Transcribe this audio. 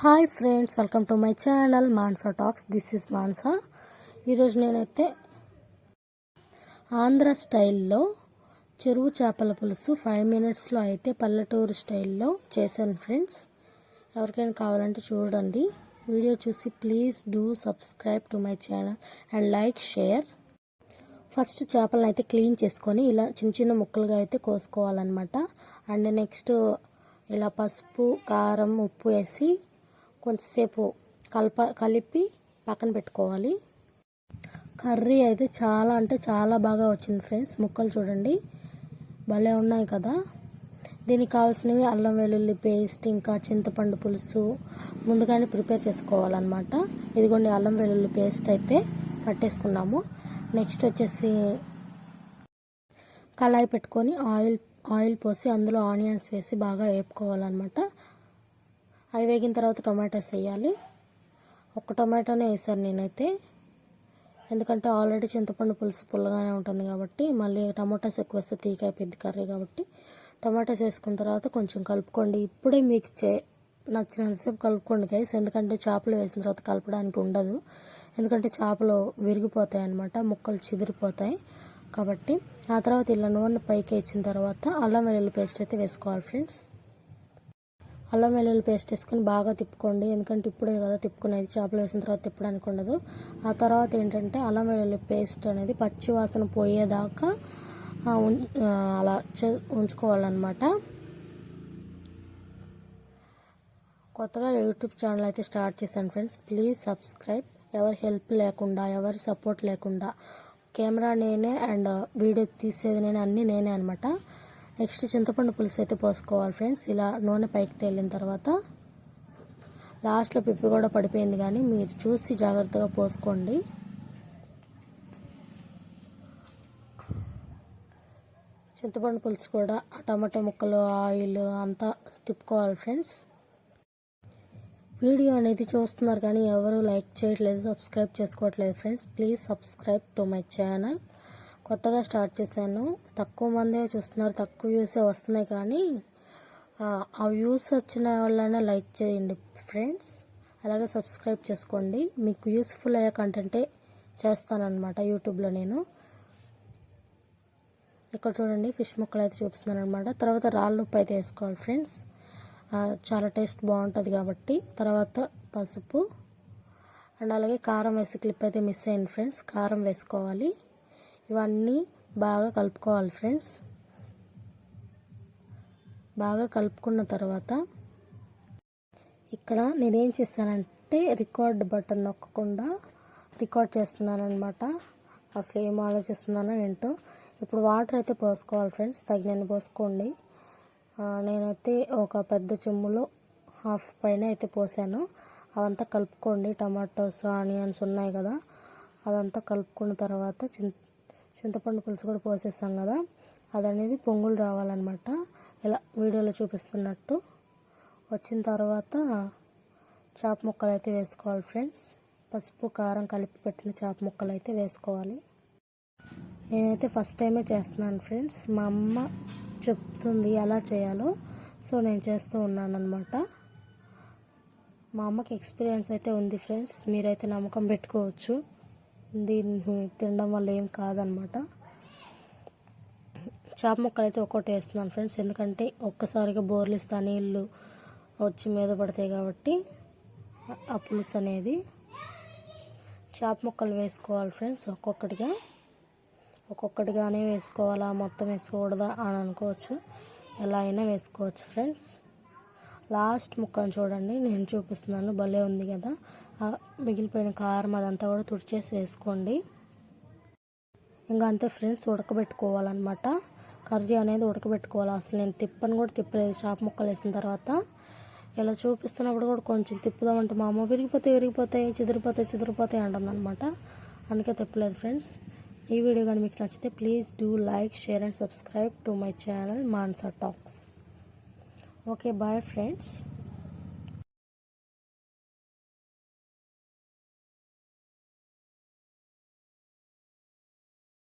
Hi friends, welcome to my channel Mansa talks. This is Mansa. ఈరోజు నేనైతే ఆంధ్ర స్టైల్లో చెరువు చేపల పులుసు 5 minutesలో అయితే పల్లెటూరు స్టైల్లో చేశాను ఫ్రెండ్స్. ఎవరికైనా కావాలంటే చూడండి. వీడియో చూసి please do subscribe to my channel and like, share. First చేపలను అయితే క్లీన్ చేసుకొని ఇలా చిన్న చిన్న ముక్కలుగా అయితే కోసుకోవాలన్నమాట. అండ్ నెక్స్ట్ ఇలా పసుపు, కారం, ఉప్పు వేసి కొంచెంసేపు కలిపి పక్కన పెట్టుకోవాలి. కర్రీ అయితే చాలా అంటే చాలా బాగా వచ్చింది ఫ్రెండ్స్. ముక్కలు చూడండి భలే ఉన్నాయి కదా. దీనికి కావాల్సినవి అల్లం వెల్లుల్లి పేస్ట్, ఇంకా చింతపండు పులుసు ముందుగానే ప్రిపేర్ చేసుకోవాలన్నమాట. ఇదిగోండి అల్లం వెల్లుల్లి పేస్ట్ అయితే పట్టేసుకున్నాము. నెక్స్ట్ వచ్చేసి కళాయి పెట్టుకొని ఆయిల్ పోసి అందులో ఆనియన్స్ వేసి బాగా వేపుకోవాలన్నమాట. అవి వేగిన తర్వాత టొమాటోస్ వేయాలి. ఒక టొమాటోనే వేసాను నేనైతే, ఎందుకంటే ఆల్రెడీ చింతపండు పులుసు పుల్లగానే ఉంటుంది కాబట్టి మళ్ళీ టమాటోస్ ఎక్కువ వేస్తే తీకైపోద్ది కర్రీ కాబట్టి టొమాటోస్ వేసుకున్న తర్వాత కొంచెం కలుపుకోండి. ఇప్పుడే మీకు నచ్చినంతసేపు కలుపుకోండి గైస్, ఎందుకంటే చేపలు వేసిన తర్వాత కలపడానికి ఉండదు. ఎందుకంటే చేపలు విరిగిపోతాయి అన్నమాట, ముక్కలు చిదిరిపోతాయి కాబట్టి. ఆ తర్వాత ఇలా నూనె పైకి ఇచ్చిన తర్వాత అల్లం వెల్లుల్లి పేస్ట్ అయితే వేసుకోవాలి ఫ్రెండ్స్. అల్లం వెల్లుల్లి పేస్ట్ వేసుకొని బాగా తిప్పుకోండి, ఎందుకంటే ఇప్పుడే కదా తిప్పుకునేది, చేపలు వేసిన తర్వాత తిప్పడానికి ఉండదు. ఆ తర్వాత ఏంటంటే అల్లం వెల్లుల్లి పేస్ట్ అనేది పచ్చి వాసన పోయేదాకా అలా ఉంచుకోవాలన్నమాట. కొత్తగా యూట్యూబ్ ఛానల్ అయితే స్టార్ట్ చేశాను ఫ్రెండ్స్. Please subscribe. ఎవరి హెల్ప్ లేకుండా, ఎవరి సపోర్ట్ లేకుండా, కెమెరా నేనే అండ్ వీడియో తీసేది నేనే, అన్నీ నేనే అనమాట. నెక్స్ట్ చింతపండు పులుసు అయితే పోసుకోవాలి ఫ్రెండ్స్. ఇలా నూనె పైకి తేలిన తర్వాత లాస్ట్లో పిప్పి కూడా పడిపోయింది, కానీ మీరు చూసి జాగ్రత్తగా పోసుకోండి. చింతపండు పులుసు కూడా టమాటో ముక్కలు, ఆయిల్ అంతా తిప్పుకోవాలి ఫ్రెండ్స్. వీడియో అనేది చూస్తున్నారు కానీ ఎవరు లైక్ చేయట్లేదు, సబ్స్క్రైబ్ చేసుకోవట్లేదు friends. Please subscribe to my channel. కొత్తగా స్టార్ట్ చేశాను, తక్కువ మందే చూస్తున్నారు, తక్కువ వ్యూసే వస్తున్నాయి, కానీ ఆ వ్యూస్ వచ్చిన వాళ్ళనే లైక్ చేయండి ఫ్రెండ్స్. అలాగే సబ్స్క్రైబ్ చేసుకోండి. మీకు యూస్ఫుల్ అయ్యే కంటెంటే చేస్తానన్నమాట యూట్యూబ్లో నేను. ఇక్కడ చూడండి ఫిష్ ముక్కలు అయితే చూపిస్తున్నాను అనమాట. తర్వాత రాళ్ళు ఉప్పు అయితే వేసుకోవాలి ఫ్రెండ్స్, చాలా టేస్ట్ బాగుంటుంది కాబట్టి. తర్వాత పసుపు అండ్ అలాగే కారం వేసి క్లిప్ అయితే మిస్ అయింది ఫ్రెండ్స్, కారం వేసుకోవాలి. ఇవన్నీ బాగా కలుపుకోవాలి ఫ్రెండ్స్. బాగా కలుపుకున్న తర్వాత ఇక్కడ నేనేం చేశానంటే రికార్డ్ బటన్ నొక్కకుండా రికార్డ్ చేస్తున్నాను అనమాట. అసలు ఏం ఆలోచిస్తున్నానో ఏంటో. ఇప్పుడు వాటర్ అయితే పోసుకోవాలి ఫ్రెండ్స్, తగినన్ని పోసుకోండి. నేనైతే ఒక పెద్ద చెంబులో హాఫ్ పైన అయితే పోసాను. అవంతా కలుపుకోండి. టమాటోస్, ఆనియన్స్ ఉన్నాయి కదా, అదంతా కలుపుకున్న తర్వాత చింతపండు పులుసు కూడా పోసేస్తాం కదా, అదనేది పొంగులు రావాలన్నమాట. ఇలా వీడియోలో చూపిస్తున్నట్టు వచ్చిన తర్వాత చేప ముక్కలు అయితే వేసుకోవాలి ఫ్రెండ్స్. పసుపు, కారం కలిపి పెట్టిన చేప ముక్కలు అయితే వేసుకోవాలి. నేనైతే ఫస్ట్ టైమే చేస్తున్నాను ఫ్రెండ్స్, మా అమ్మ చెప్తుంది ఎలా చేయాలో, సో నేను చేస్తూ ఉన్నాను అనమాట. మా అమ్మకి ఎక్స్పీరియన్స్ అయితే ఉంది ఫ్రెండ్స్, మీరైతే నమ్మకం పెట్టుకోవచ్చు. దీన్ని తినడం వల్ల ఏం కాదనమాట. చేప ముక్కలు అయితే ఒక్కోటి వేస్తున్నాను ఫ్రెండ్స్, ఎందుకంటే ఒక్కసారిగా బోర్లిస్తా నీళ్ళు వచ్చి మీద పడతాయి కాబట్టి ఆ పులుసు అనేది. చేప ముక్కలు వేసుకోవాలి ఫ్రెండ్స్, ఒక్కొక్కటిగానే వేసుకోవాలా, మొత్తం వేసుకోకూడదా అని అనుకోవచ్చు. ఎలా అయినా వేసుకోవచ్చు ఫ్రెండ్స్. లాస్ట్ ముక్కను చూడండి నేను చూపిస్తున్నాను, భలే ఉంది కదా. మిగిలిపోయిన కారం అదంతా కూడా తుడిచేసి వేసుకోండి. ఇంకా అంతే ఫ్రెండ్స్, ఉడకబెట్టుకోవాలన్నమాట. కర్రీ అనేది ఉడకబెట్టుకోవాలి. అసలు నేను తిప్పని కూడా తిప్పలేదు చేప ముక్కలు వేసిన తర్వాత. ఇలా చూపిస్తున్నప్పుడు కూడా కొంచెం తిప్పుదామంటే మా అమ్మ విరిగిపోతాయి, చిదిరిపోతాయి అంటుందన్నమాట. అందుకే తిప్పలేదు ఫ్రెండ్స్. ఈ వీడియో కానీ మీకు నచ్చితే please do like, share and subscribe to my channel Mansa Talks. Okay, bye friends.